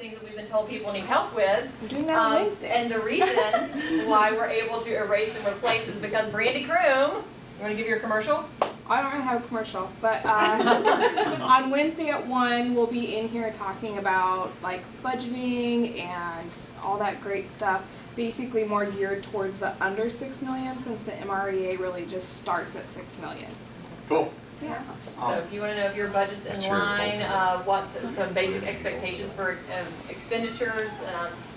things that we've been told people need help with. We're doing that on Wednesday. And the reason why we're able to erase and replace is because Brandy Kroom, you want to give your commercial? I don't really have a commercial, but on Wednesday at 1, we'll be in here talking about like budgeting and all that great stuff. Basically more geared towards the under 6 million, since the MREA really just starts at 6 million. Cool. Yeah. So if you want to know if your budget's in line, what some basic expectations for expenditures,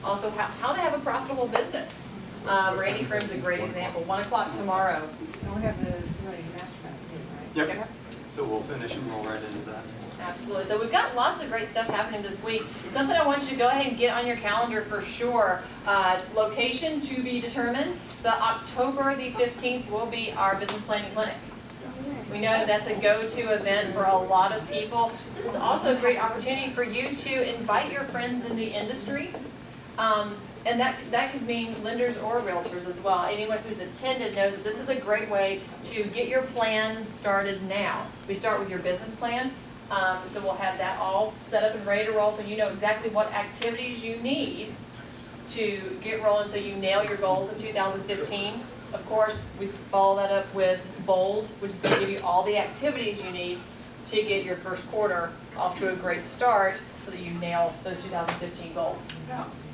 also how to have a profitable business. Brandy Kroom's a great example. 1 o'clock tomorrow. And we have the somebody master plan, right? Yep. So we'll finish and roll right into that. Absolutely. So we've got lots of great stuff happening this week. Something I want you to go ahead and get on your calendar for sure. Location to be determined. The October the 15th will be our business planning clinic. We know that's a go-to event for a lot of people. This is also a great opportunity for you to invite your friends in the industry. And that could mean lenders or realtors as well. Anyone who's attended knows that this is a great way to get your plan started now. We start with your business plan. So we'll have that all set up and ready to roll so you know exactly what activities you need to get rolling so you nail your goals in 2015. Of course, we follow that up with BOLD, which is going to give you all the activities you need to get your first quarter off to a great start so that you nail those 2015 goals.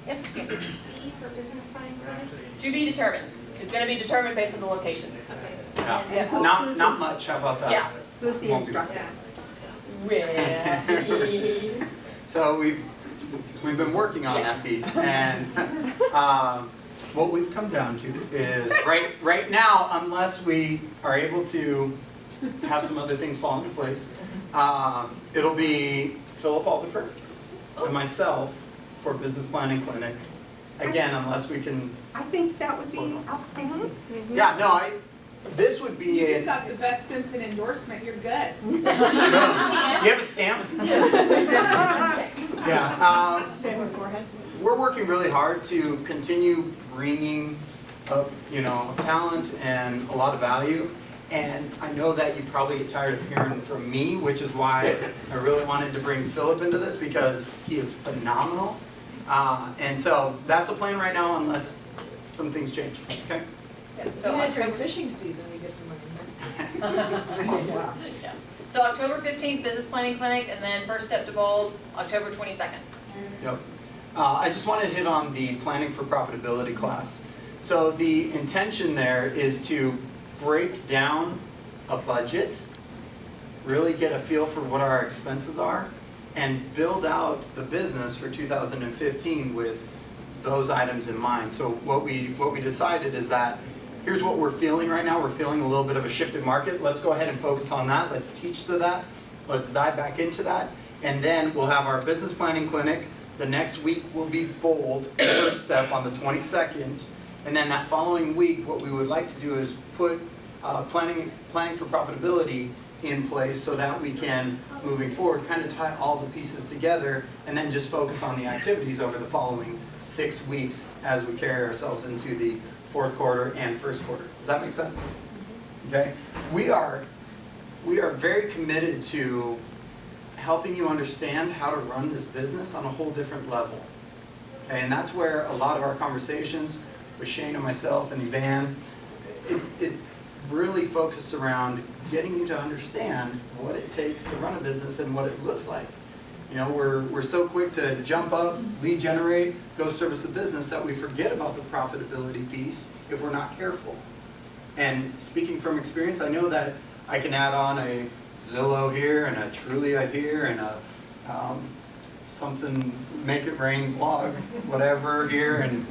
Yes, Christine? Fee for business planning clinic? To be determined. It's going to be determined based on the location. Okay. Yeah. Yeah. Who- Not who's not ins- much. How about that? Yeah. Who's the Won't be. instructor? Really? So we've been working on that piece, and what we've come down to is right now, unless we are able to have some other things fall into place, it'll be Philip Alderfer and myself for business planning clinic. Again, unless we can. I think that would be outstanding. Yeah. No. This would be You a. just got the Beth Simpson endorsement, you're good. You have a stamp? Yeah. Stamp on forehead. We're working really hard to continue bringing up, talent and a lot of value. And I know that you probably get tired of hearing from me, which is why I really wanted to bring Philip into this because he is phenomenal. And so that's the plan right now, unless some things change. Okay. So During October, fishing season, we get some money. yeah. So October 15th, business planning clinic, and then first step to BOLD, October 22nd. Yep. I just want to hit on the planning for profitability class. So the intention there is to break down a budget, really get a feel for what our expenses are, and build out the business for 2015 with those items in mind. So what we decided is that here's what we're feeling right now. We're feeling a little bit of a shifted market. Let's go ahead and focus on that. Let's teach to that. Let's dive back into that. And then we'll have our business planning clinic. The next week will be BOLD, first step on the 22nd. And then that following week, what we would like to do is put planning for profitability in place so that we can, moving forward, kind of tie all the pieces together and then just focus on the activities over the following 6 weeks as we carry ourselves into the fourth quarter and first quarter. Does that make sense? Okay. We are very committed to helping you understand how to run this business on a whole different level. Okay, and that's where a lot of our conversations with Shane and myself and Yvan, it's really focused around getting you to understand what it takes to run a business and what it looks like. We're so quick to jump up, lead generate, go service the business that we forget about the profitability piece if we're not careful. And speaking from experience, I know that I can add on a Zillow here and a Trulia here and a something Make It Rain blog, whatever here, and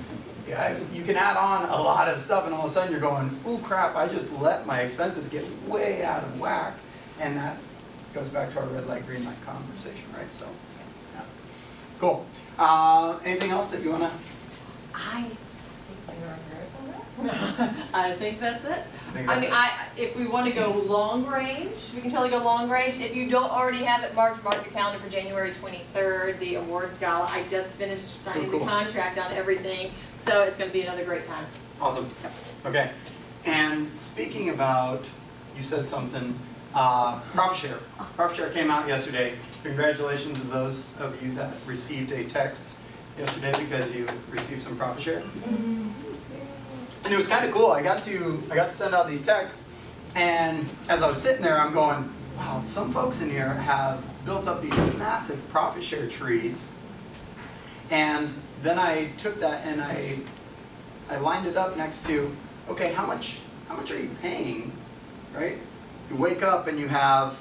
yeah, you can add on a lot of stuff, and all of a sudden you're going, ooh crap, I just let my expenses get way out of whack, and that goes back to our red light, green light conversation, right? So, yeah. Cool. Anything else that you want to? I think that's it. I I mean, if we want to go long range, we can totally go long range. If you don't already have it marked, mark your calendar for January 23rd, the awards gala. I just finished signing cool. the contract on everything, so it's going to be another great time. Awesome. Okay. And speaking about, you said something Profit share. Profit share came out yesterday. Congratulations to those of you that received a text yesterday because you received some profit share. And it was kind of cool. I got to send out these texts, and as I was sitting there, I'm going, wow, some folks in here have built up these massive profit share trees. And then I took that and I lined it up next to, okay, how much are you paying, right? You wake up and you have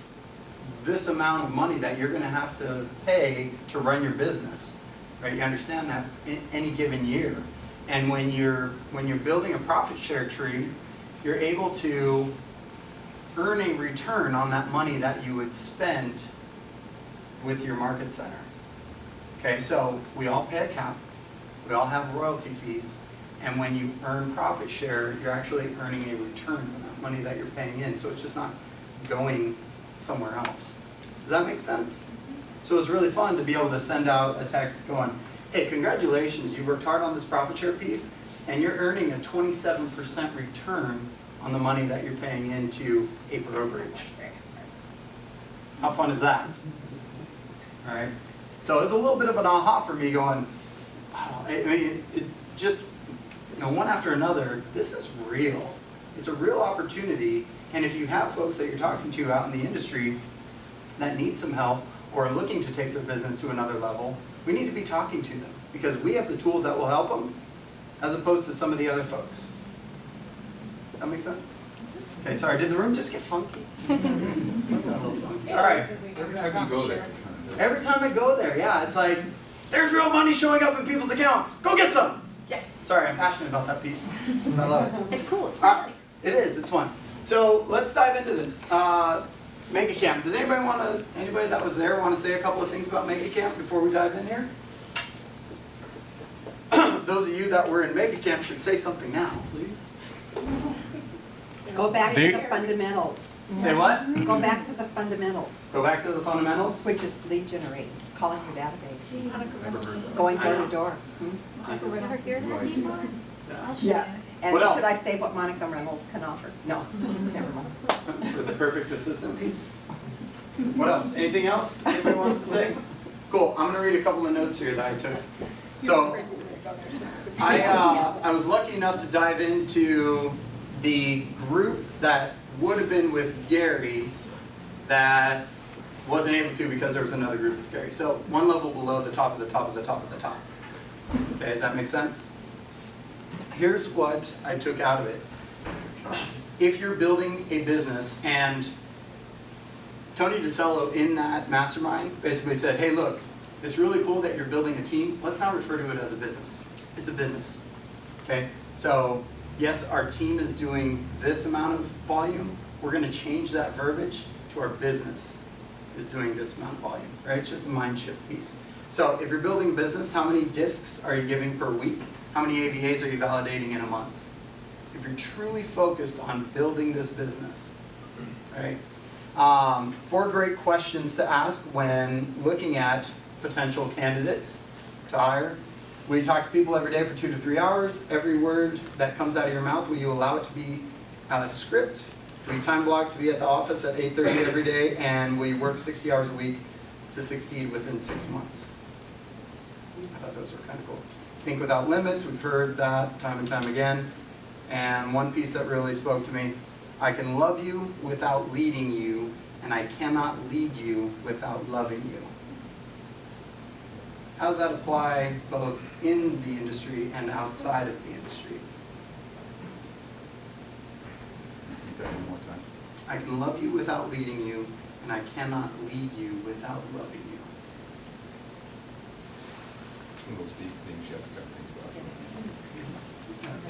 this amount of money that you're going to have to pay to run your business, right? You understand that in any given year. And when you're building a profit share tree, you're able to earn a return on that money that you would spend with your market center. Okay, so we all pay a cap, we all have royalty fees, and when you earn profit share, you're actually earning a return on that money that you're paying in, so it's just not going somewhere else. Does that make sense? So it was really fun to be able to send out a text going, hey, congratulations, you worked hard on this profit share piece, and you're earning a 27% return on the money that you're paying into a brokerage. How fun is that? All right. So it's a little bit of an aha for me going, wow, I mean, it just, one after another, this is real. It's a real opportunity, and if you have folks that you're talking to out in the industry that need some help or are looking to take their business to another level, we need to be talking to them because we have the tools that will help them as opposed to some of the other folks. Does that make sense? Okay, sorry, did the room just get funky? All right. Every time you go there. Every time I go there, yeah, it's like, there's real money showing up in people's accounts. Go get some. Yeah. Sorry, I'm passionate about that piece. I love it. It's cool, it's fun. It is, it's fun. So let's dive into this. MegaCamp. Does anybody that was there want to say a couple of things about MegaCamp before we dive in here? Those of you that were in MegaCamp should say something now, please. Go back to the fundamentals. Say what? Go back to the fundamentals, Go back to the fundamentals. which is lead generating, calling your database, going door to door. Never hear that before? Yeah. And What else? should I say what Monica Reynolds can offer? No, never mind. For the perfect assistant piece. What else? Anything else anybody wants to say? Cool. I'm going to read a couple of notes here that I took. So I was lucky enough to dive into the group that would have been with Gary that wasn't able to because there was another group with Gary. So one level below the top of the top of the top of the top. Okay, does that make sense? Here's what I took out of it. If you're building a business, and Tony DeCello in that mastermind basically said, hey look, it's really cool that you're building a team. Let's not refer to it as a business. It's a business. Okay? So yes, our team is doing this amount of volume. We're going to change that verbiage to our business is doing this amount of volume. Right? It's just a mind shift piece. So if you're building a business, how many discs are you giving per week? How many AVAs are you validating in a month? If you're truly focused on building this business, right? 4 great questions to ask when looking at potential candidates to hire. Will you talk to people every day for 2 to 3 hours? Every word that comes out of your mouth, will you allow it to be a script? Will you time block to be at the office at 8:30 every day? And will you work 60 hours a week to succeed within 6 months? I thought those were kind of cool. Think without limits, we've heard that time and time again. And one piece that really spoke to me, I can love you without leading you, and I cannot lead you without loving you. How does that apply both in the industry and outside of the industry? Repeat that one more time. I can love you without leading you, and I cannot lead you without loving you. One of those deep things you have to kind of think about.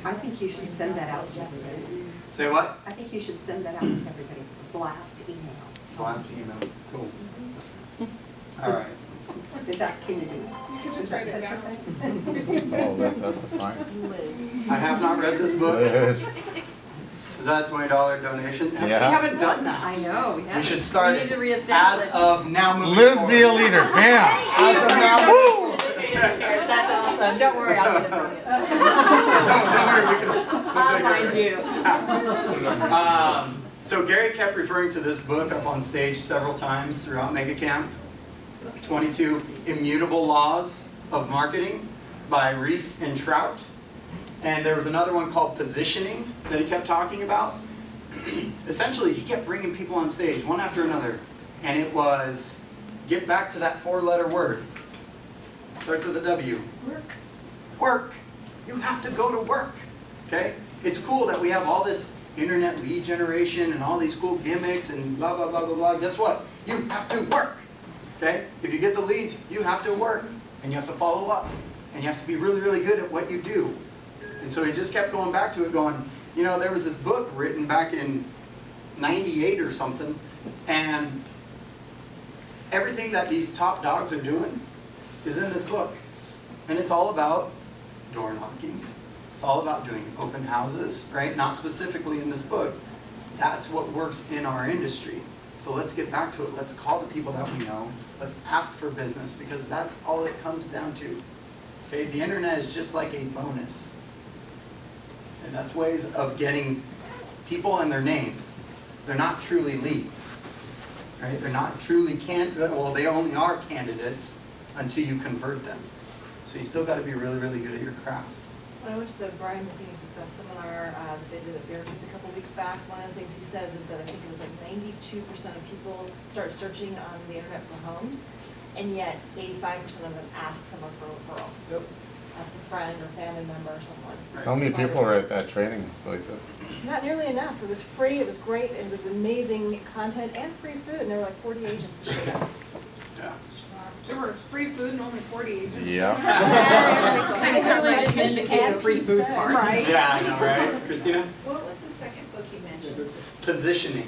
I think you should send that out to everybody. Say what? I think you should send that out to everybody. Blast email. Blast email. Cool. All right. Is that, can you do? You can Is just that write it such a down. thing? Oh, that's a fine. I have not read this book. Yes. Is that a $20 donation? We Yeah. haven't done that. I know, we We have. should start We need it to reestablish. as of now moving Liz forward. be a leader. Bam. As of now. Woo! That's awesome. Don't worry, I'll get it from you. Don't worry, we can I'll take it. find you. So Gary kept referring to this book up on stage several times throughout Mega Camp, 22 Immutable Laws of Marketing by Reese and Trout. And there was another one called Positioning that he kept talking about. Essentially, he kept bringing people on stage, one after another. And it was, get back to that 4-letter word. Starts with a W. Work. Work. You have to go to work. Okay? It's cool that we have all this internet lead generation and all these cool gimmicks and blah, blah, blah, blah, blah. Guess what? You have to work. Okay? If you get the leads, you have to work. And you have to follow up. And you have to be really, really good at what you do. And so he just kept going back to it going, you know, there was this book written back in 98 or something, and everything that these top dogs are doing is in this book. And it's all about door knocking. It's all about doing open houses, right? Not specifically in this book. That's what works in our industry. So let's get back to it. Let's call the people that we know. Let's ask for business, because that's all it comes down to. Okay? The internet is just like a bonus. And that's ways of getting people and their names. They're not truly leads. Right? They're not truly well, they only are candidates until you convert them. So you still got to be really, really good at your craft. When I went to the Brian McKinney Success Seminar that they did at Beartooth a couple weeks back, one of the things he says is that I think it was like 92% of people start searching on the internet for homes, and yet 85% of them ask someone for a referral. Yep. Ask a friend or family member or someone. How many people were at that training, Lisa? Not nearly enough. It was free, it was great, it was amazing content and free food, and there were like 40 agents that showed up. Yeah. There were free food and only 40 agents. Yeah. Kind of got my attention to the free food part. Right. Yeah, I know, right? Christina? What was the second book you mentioned? Positioning.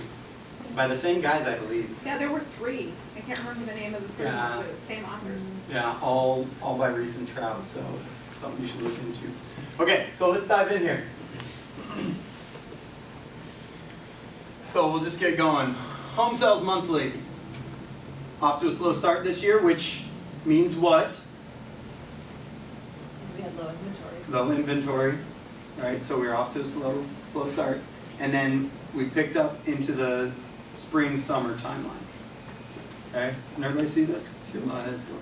By the same guys, I believe. Yeah, there were 3. I can't remember the name of the 3, Yeah. but it was the same authors. Yeah, all by Reese and Trout, so something you should look into. Okay, so let's dive in here. So we'll just get going. Home sales monthly. Off to a slow start this year, which means what? We had low inventory. Low inventory, right? So we're off to a slow start. And then we picked up into the spring, summer timeline. Okay, can everybody see this? See where my head's going.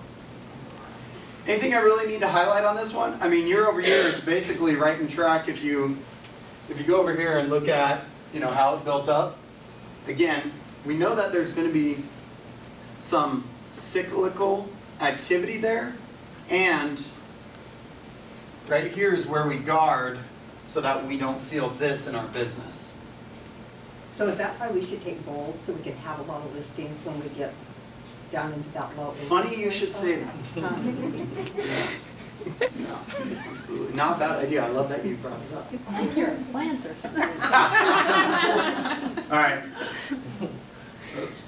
Anything I really need to highlight on this one? I mean, year over year, it's basically right in track. If you go over here and look at, you know, how it built up. Again, we know that there's going to be some cyclical activity there, and right here is where we guard so that we don't feel this in our business. So is that why we should take bold, so we can have a lot of listings when we get down into that low? Funny you should say that. Huh? Yes. No, absolutely. Not a bad idea. I love that you brought it up. I think you're a plant or something. All right. Oops.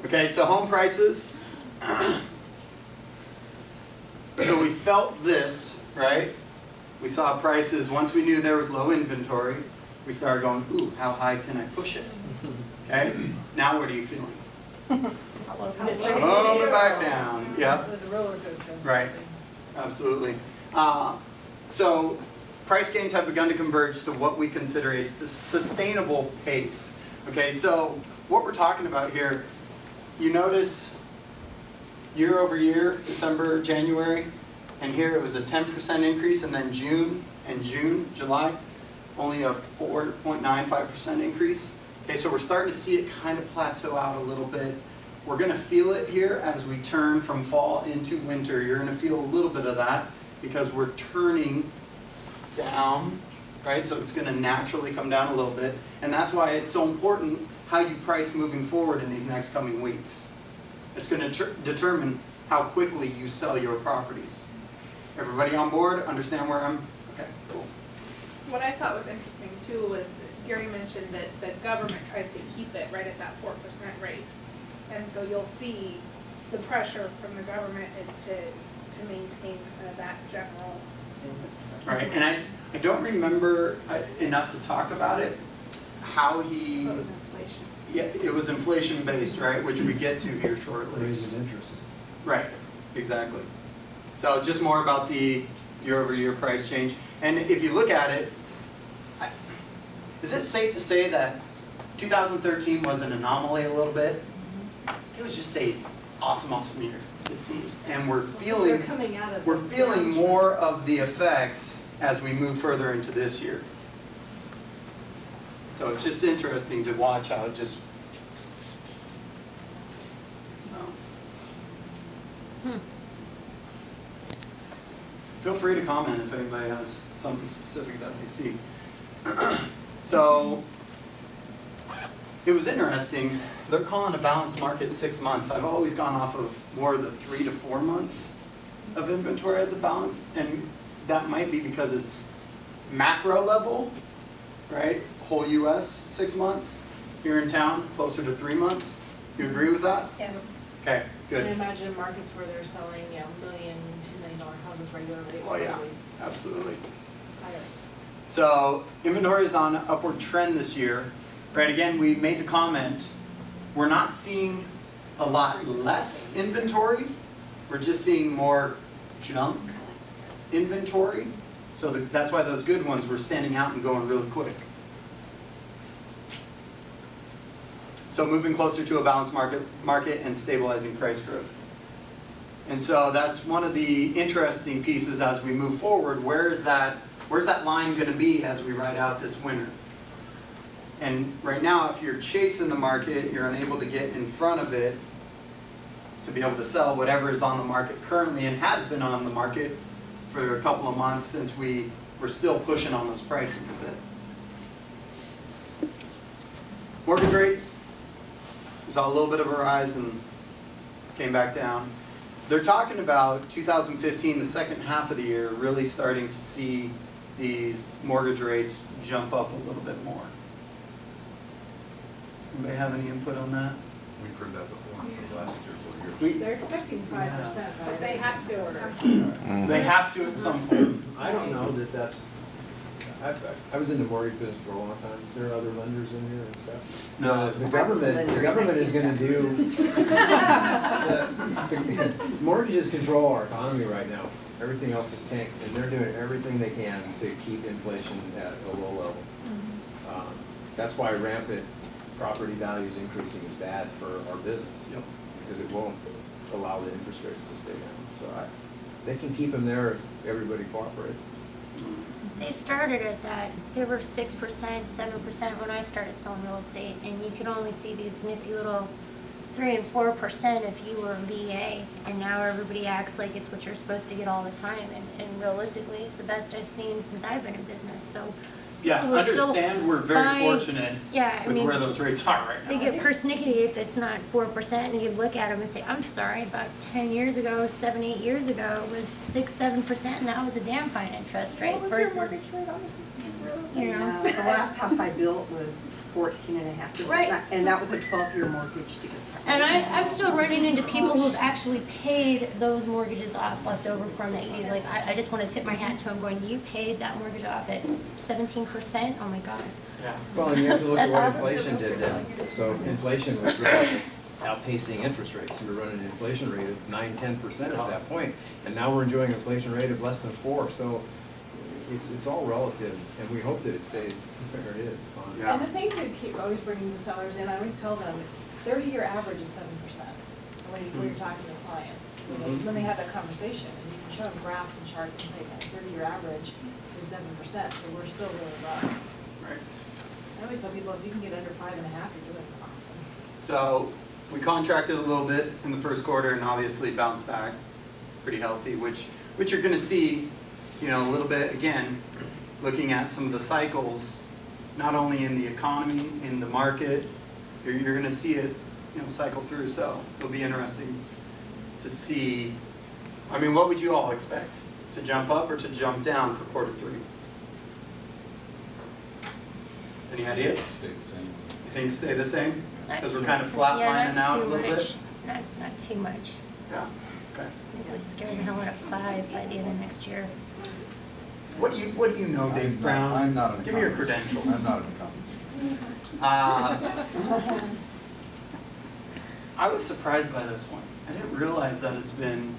Okay, so home prices. So we felt this, right? We saw prices, once we knew there was low inventory, we started going, ooh, how high can I push it? Okay, now what are you feeling? Oh, but back down, yep. It was a roller coaster. Right. Absolutely. So price gains have begun to converge to what we consider a sustainable pace. Okay, so what we're talking about here, you notice year over year, December, January, and here it was a 10% increase, and then June, July, only a 4.95% increase. Okay, so we're starting to see it kind of plateau out a little bit. We're going to feel it here as we turn from fall into winter. You're going to feel a little bit of that because we're turning down, right? So it's going to naturally come down a little bit. And that's why it's so important how you price moving forward in these next coming weeks. It's going to determine how quickly you sell your properties. Everybody on board? Understand where I'm? Okay, cool. What I thought was interesting too was that Gary mentioned that the government tries to keep it right at that 4% rate. And so you'll see the pressure from the government is to maintain that general. Right, and I don't remember enough to talk about it, how he... What was inflation? Yeah, it was inflation based, right, which we get to here shortly. Raises interest. Right, exactly. So just more about the year-over-year price change. And if you look at it, Is it safe to say that 2013 was an anomaly a little bit? It was just a awesome year, it seems. And we're We're coming out of. feeling the more of the effects as we move further into this year. So it's just interesting to watch how it just, so. Feel free to comment if anybody has something specific that they see. So, it was interesting, they're calling a balanced market 6 months. I've always gone off of more of the 3 to 4 months of inventory as a balance, and that might be because it's macro level, right? Whole US 6 months, here in town closer to 3 months. You agree with that? Yeah. Okay, good. And imagine markets where they're selling, $1 million, $2 million houses regularly, it's Well, yeah, probably absolutely. higher. So inventory is on an upward trend this year. Right, again, we made the comment, we're not seeing a lot less inventory. We're just seeing more junk inventory. So that's why those good ones were standing out and going really quick. So moving closer to a balanced market and stabilizing price growth. And so that's one of the interesting pieces as we move forward. Where's that line going to be as we ride out this winter? And right now, if you're chasing the market, you're unable to get in front of it to be able to sell whatever is on the market currently and has been on the market for a couple of months since we were still pushing on those prices a bit. Mortgage rates, we saw a little bit of a rise and came back down. They're talking about 2015, the second half of the year, really starting to see these mortgage rates jump up a little bit more. Anybody have any input on that? We've heard that before, for the last 3 or 4 years. We, They're expecting 5%, But they have to order. they have to at some point. I don't know that that's, I was in the mortgage business for a long time. There are other lenders in here and stuff. No, The government is gonna do, mortgages control our economy right now. Everything else is tanked, and they're doing everything they can to keep inflation at a low level. That's why rampant property values increasing is bad for our business. Yep. Because it won't allow the interest rates to stay down. So they can keep them there if everybody cooperates. They started at that, they were 6%, 7% when I started selling real estate, and you could only see these nifty little 3 and 4% if you were a VA, and now everybody acts like it's what you're supposed to get all the time, and realistically, it's the best I've seen since I've been in business, so. Yeah, We're still understand we're very fine. fortunate Yeah, I with mean, where those rates are right they now. get persnickety if it's not 4%, and you look at them and say, I'm sorry, about 10 years ago, 7, 8 years ago, it was 6, 7%, and that was a damn fine interest rate versus, you know. Yeah, the last house I built was 14.5%. Right. And that was a 12-year mortgage to get that. And I'm still running into people who've actually paid those mortgages off left over from the 80s. Like, I just want to tip my hat to them going, you paid that mortgage off at 17%? Oh my God. Yeah. Well, and you have to look at what That's awesome. inflation did then. So inflation was really outpacing interest rates. We were running an inflation rate of 9–10% at that point, and now we're enjoying an inflation rate of less than 4%. So it's all relative, and we hope that it stays where it is. Yeah. And the thing to keep always bringing the sellers in, I always tell them, 30-year average is 7%. When you're talking to clients, when they have that conversation, and you can show them graphs and charts and say, that 30-year average is 7%, so we're still really low. Right. I always tell people, if you can get under 5.5, you're doing awesome. So we contracted a little bit in the first quarter and obviously bounced back pretty healthy, which you're going to see, you know, a little bit again, looking at some of the cycles, not only in the economy, in the market, you're going to see it, you know, cycle through. So it'll be interesting to see. I mean, what would you all expect? To jump up or to jump down for quarter 3? Any ideas? Stay the same. You think stay the same? Not Because we're too- kind of yeah, flatlining not out a too little much. bit? Not too much. Yeah, okay. It would scare the hell out of 5 by the end of next year. What do you know, Dave Brown? I'm not an Give me your economist. credentials. I'm not an economist. I was surprised by this one. I didn't realize that it's been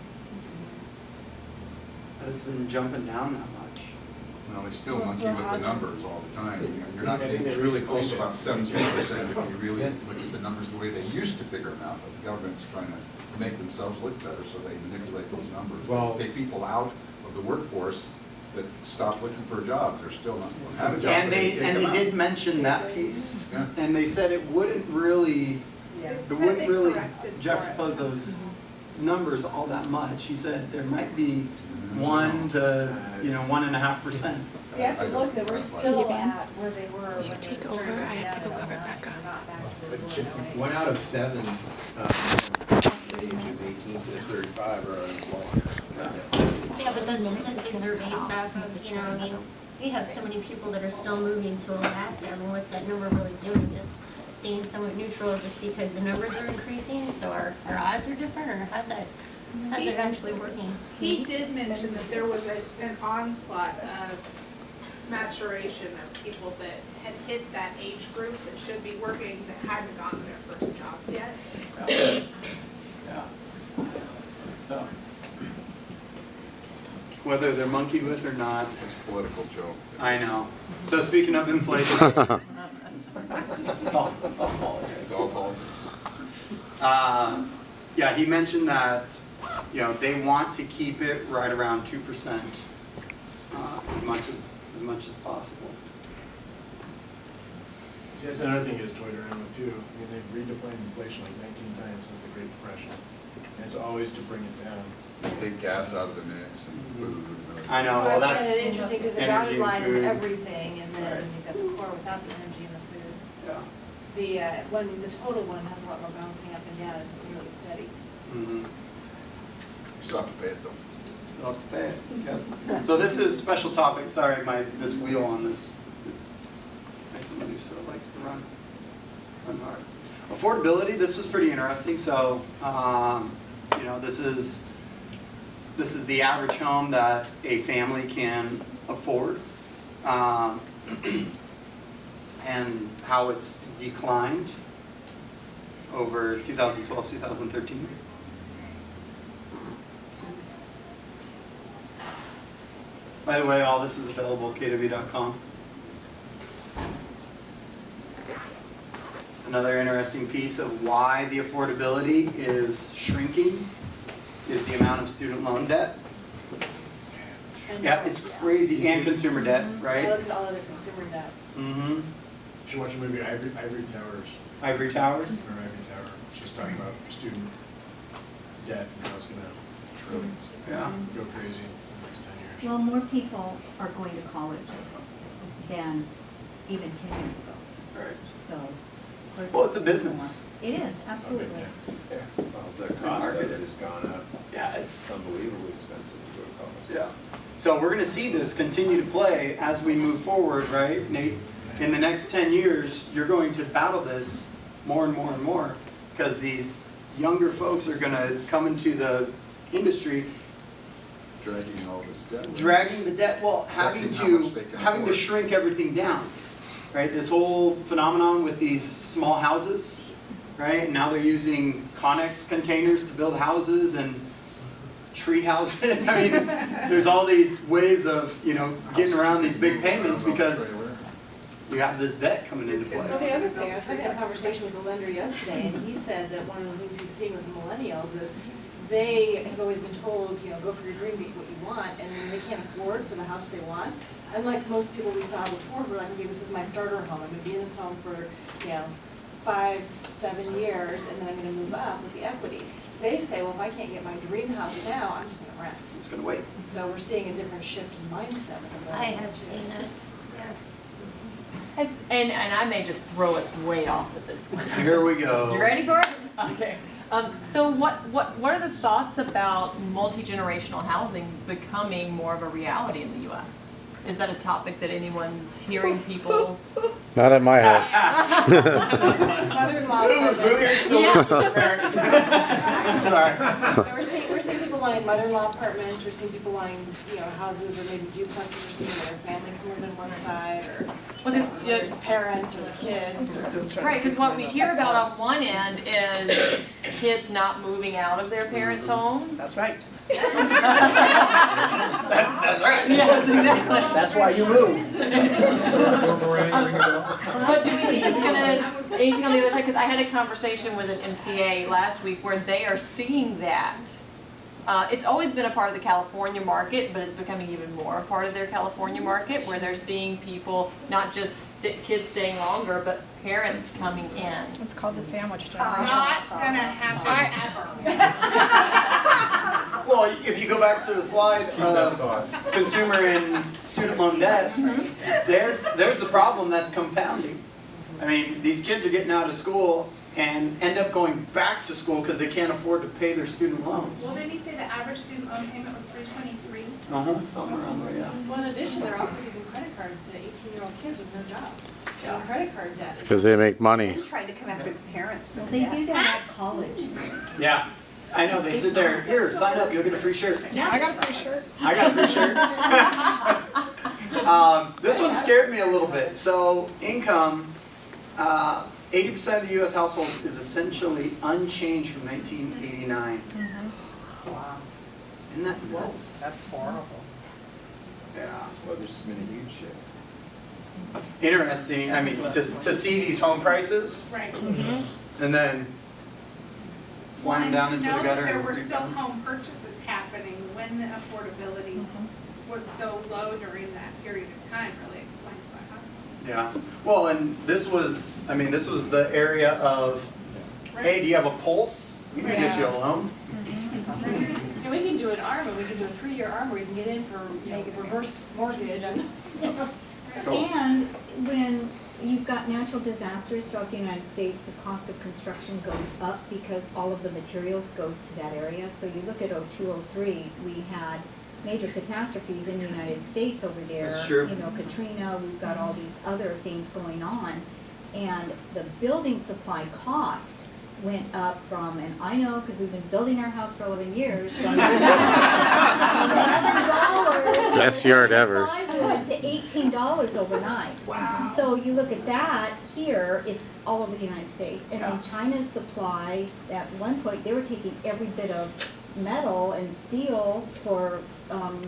jumping down that much. Well, they still monkey with the numbers all the time. You're not getting really close to about 17% if you really look at the numbers the way they used to figure them out. But the government's trying to make themselves look better, so they manipulate those numbers. Well- Take people out of the workforce that stop looking for a job. They're still not have a job. And but they take and them they out. did mention that piece, Yeah. and they said it wouldn't really Yeah. it Said wouldn't they really corrected for juxtapose it. those numbers all that much. He said there might be 1 to 1.5%. You have to I don't look, that we're know. still You ban? at where they were when they take started over? I have to down go in cover it 09. back up. We're not back to But where we were in 08. 1 out of 7, days from 18 to 35 are unemployed. Yeah, but those statistics are based off of, you know, I mean, we have so many people that are still moving to Alaska. I mean, what's that number really doing? Just staying somewhat neutral just because the numbers are increasing, so our odds are different, or how's it actually working? He did mention that there was an onslaught of maturation of people that had hit that age group that should be working that hadn't gotten their first jobs yet. Yeah. So whether they're monkey with or not, It's a political joke. I know. So speaking of inflation, it's all politics. It's all politics. Yeah, he mentioned that, they want to keep it right around 2%, as much as possible. That's another thing it's toyed around with too. I mean, they've redefined inflation like 19 times since the Great Depression. And it's always to bring it down. They take gas out of the mix and food. And I know, well, that's And it's interesting, because the energy dotted and line is food. everything, and then Right. you've got the core without the energy and the food. Yeah. The total one has a lot more bouncing up and down, it's really steady. Mhm. You still have to pay it though. Still have to pay it. Yep. So this is special topic. Sorry, this wheel on this. It's by somebody who sort of likes to run hard. Affordability. This was pretty interesting. So this is the average home that a family can afford, and how it's declined over 2012, 2013. By the way, all this is available at kw.com. Another interesting piece of why the affordability is shrinking is the amount of student loan debt. Yeah, it's crazy, and consumer debt, I right? look at all of the consumer debt. Mm-hmm. You should watch the movie Ivory Towers, Ivory Towers. or Ivory Tower. It's just talking about student debt and how it's gonna Trillions. Yeah. go crazy in the next 10 years. Well, more people are going to college than even 10 years ago, Right. so. of course, Well, it's a business. It is, absolutely. Well, the cost of it has gone up. Yeah, it's Unbelievably expensive to go to college. yeah. So we're going to see this continue to play as we move forward, right, Nate? In the next 10 years, you're going to battle this more and more and more because these younger folks are going to come into the industry Dragging all this debt. dragging the debt, well, having Affecting how much they can to afford. shrink everything down, right? This whole phenomenon with these small houses, right? Now they're using Connex containers to build houses and tree houses. I mean, there's all these ways of, getting around these big payments because you have this debt coming into So play. the other thing, I was having a conversation with a lender yesterday, and he said that one of the things he's seeing with the millennials is they have always been told, go for your dream, get what you want, and when they can't afford for the house they want, unlike most people we saw before, who are like, okay, this is my starter home, I'm gonna be in this home for, 5, 7 years, and then I'm gonna move up with the equity. They say, well, if I can't get my dream house now, I'm just gonna rent. Just gonna wait. So we're seeing a different shift in mindset with the I millennials, have too. seen that, yeah. And I may just throw us way off with this one. Here we go. You ready for it? Okay. So what are the thoughts about multi-generational housing becoming more of a reality in the U.S.? Is that a topic that anyone's hearing people? Not at my house. Mother-in-law. You're still with their parents. Sorry. We're seeing people buying mother-in-law apartments, we're seeing people buying, houses or maybe duplexes or something where their family can live on one side, or there's parents or the kids. Right, because what we hear about on one end is kids not moving out of their parents' home. That's right. That's right. Yes, exactly. That's why you move. But do we think it's gonna, anything on the other side, because I had a conversation with an MCA last week where they are seeing that. It's always been a part of the California market, but it's becoming even more a part of their California market, where they're seeing people, not just kids staying longer, but parents coming in. It's called the sandwich generation. Not gonna happen ever. Well, if you go back to the slide of consumer and student loan debt, there's the problem that's compounding. I mean, these kids are getting out of school and end up going back to school because they can't afford to pay their student loans. Well, didn't he say the average student loan payment was $323? Somewhere around there, yeah. Well, in addition, they're also giving credit cards to 18-year-old kids with no jobs. So credit card debt. It's because they make money. They're trying to come after the parents. Well, they do that at college. Yeah, I know, they sit there, here, sign up, you'll get a free shirt. I got a free shirt. I got a free shirt. This one scared me a little bit. So income, 80% of the U.S. households is essentially unchanged from 1989. Wow, Isn't that nuts? that's horrible. Yeah. Well, there's been a huge shift. Interesting, I mean, to see these home prices Right. and then slam down into the gutter. There and were still home purchases happening when the affordability was so low during that period of time, really explains what happened. Yeah, well, and this was, I mean, this was the area of, hey, do you have a pulse? We can get you a loan. And we can do an ARM, and we can do a 3-year ARM where you can get in for, reverse mortgage. And when you've got natural disasters throughout the United States, the cost of construction goes up because all of the materials goes to that area. So you look at 0203, we had major catastrophes in the United States over there. That's true. You know, Katrina, we've got all these other things going on. And the building supply cost went up from, and I know because we've been building our house for 11 years, from $11 Best yard ever. plywood to $18 overnight. Wow. So you look at that here, it's all over the United States. And Yeah. then China's supply, at one point, they were taking every bit of metal and steel for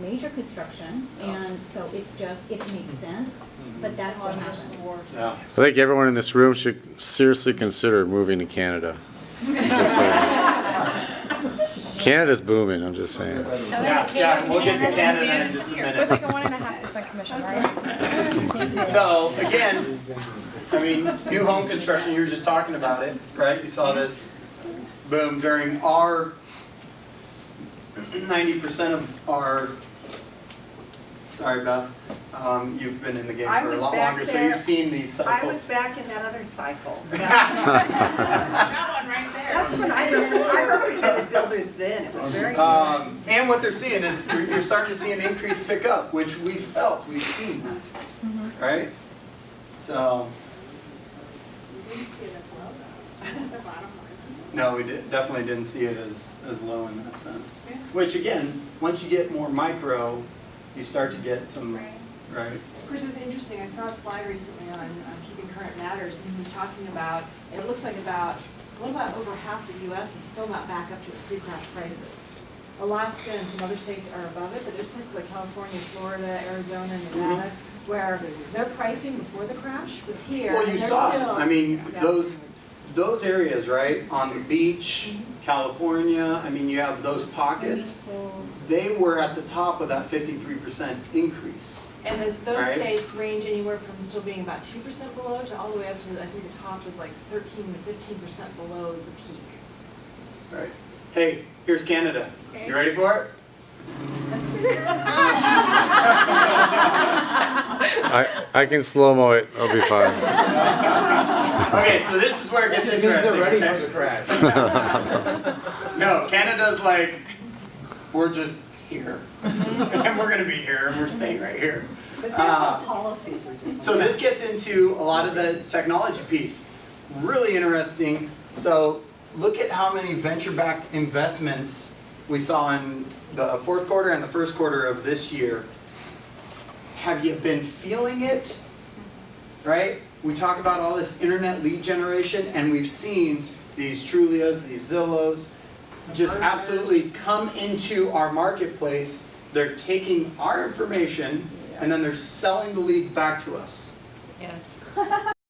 major construction. And so it's just, it makes sense, but that's what happens. Yeah. I think everyone in this room should seriously consider moving to Canada. Just saying. Canada's booming, I'm just saying. Yeah, we'll get to Canada in just a With like a minute. 1.5% commission, right? So, again, I mean, new home construction, you were just talking about it, right? You saw this boom during our 90% of our, sorry Beth, you've been in the game I for a was lot back longer, so there. you've seen these I was cycles. back in that other cycle. That one right there. That's when I represented builders then, it was very good. And what they're seeing is you're starting to see an increased pickup, which we've seen that, right? So, We didn't see it as low though, the bottom line. no, we definitely didn't see it as low in that sense. Yeah. Which again, once you get more micro, you start to get some, Right. right? Of course, it was interesting, I saw a slide recently on Keeping Current Matters, and he was talking about, and it looks like about over half the US is still not back up to its pre-crash prices. Alaska and some other states are above it, but there's places like California, Florida, Arizona, Nevada, where their pricing before the crash was here. Well, and you they're saw it. still- I mean, Yeah. those areas, right, on the beach, California, I mean, you have those pockets. They were at the top of that 53% increase. And those Right. states range anywhere from still being about 2% below to all the way up to, I think the top is like 13 to 15% below the peak. Right. Hey, here's Canada. Okay. You ready for it? I can slow-mo it, I'll be fine. Okay, so this is where it gets That means interesting. they're ready okay? for the crash. No, Canada's like, we're just here. And we're gonna be here, and we're staying right here. But their whole policies are different. So this gets into a lot of the technology piece. Really interesting. So look at how many venture-backed investments we saw in the fourth quarter and the first quarter of this year. Have you been feeling it? Right? We talk about all this internet lead generation, and we've seen these Trulias, these Zillows, just absolutely come into our marketplace they're taking our information and then they're selling the leads back to us. Yes.